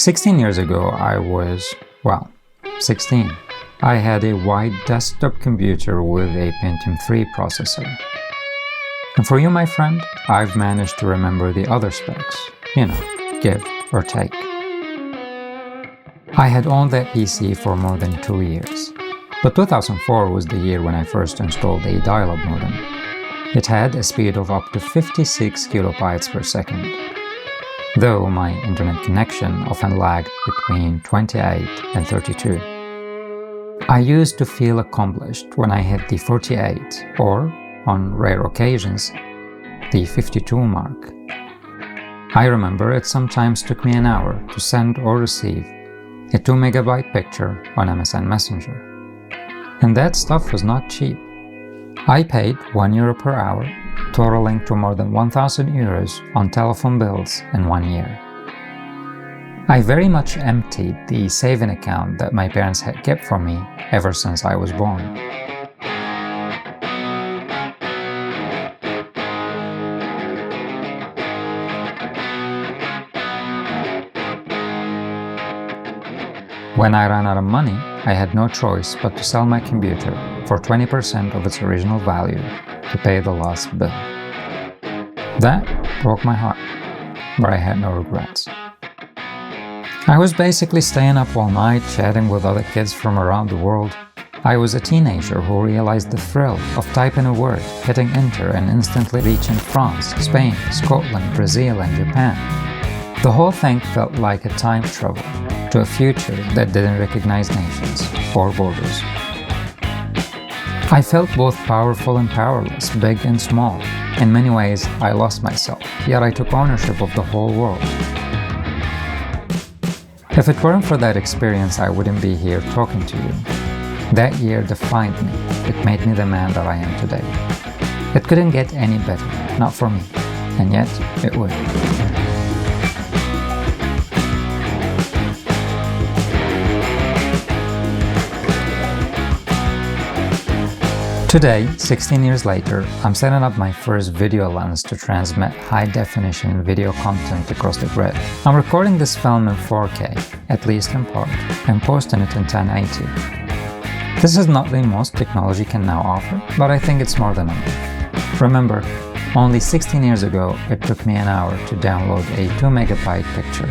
16 years ago, I was, 16. I had a white desktop computer with a Pentium 3 processor. And for you, my friend, I've managed to remember the other specs. Give or take. I had owned that PC for more than 2 years. But 2004 was the year when I first installed a dial-up modem. It had a speed of up to 56 kilobytes per second. Though my internet connection often lagged between 28 and 32. I used to feel accomplished when I hit the 48 or, on rare occasions, the 52 mark. I remember it sometimes took me an hour to send or receive a 2 megabyte picture on MSN Messenger. And that stuff was not cheap. I paid €1 per hour, totaling to more than 1,000 euros on telephone bills in 1 year. I very much emptied the saving account that my parents had kept for me ever since I was born. When I ran out of money, I had no choice but to sell my computer for 20% of its original value to pay the last bill. That broke my heart, but I had no regrets. I was basically staying up all night chatting with other kids from around the world. I was a teenager who realized the thrill of typing a word, hitting enter and instantly reaching France, Spain, Scotland, Brazil and Japan. The whole thing felt like a time travel to a future that didn't recognize nations or borders. I felt both powerful and powerless, big and small. In many ways, I lost myself, yet I took ownership of the whole world. If it weren't for that experience, I wouldn't be here talking to you. That year defined me. It made me the man that I am today. It couldn't get any better, not for me, and yet it would. Today, 16 years later, I'm setting up my first video lens to transmit high-definition video content across the grid. I'm recording this film in 4K, at least in part, and posting it in 1080. This is not the most technology can now offer, but I think it's more than enough. Remember, only 16 years ago, it took me an hour to download a 2 megabyte picture.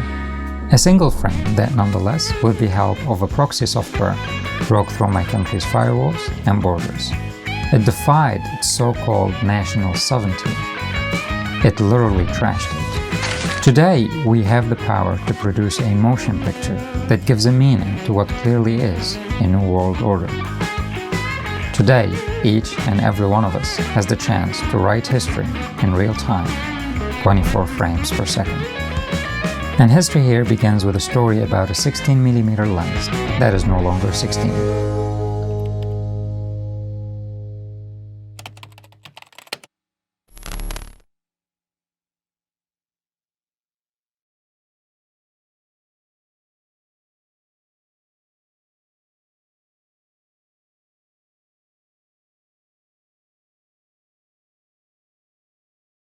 A single frame that nonetheless, with the help of a proxy software, broke through my country's firewalls and borders. It defied its so-called national sovereignty. It literally trashed it. Today, we have the power to produce a motion picture that gives a meaning to what clearly is a new world order. Today, each and every one of us has the chance to write history in real time, 24 frames per second. And history here begins with a story about a 16mm lens that is no longer 16.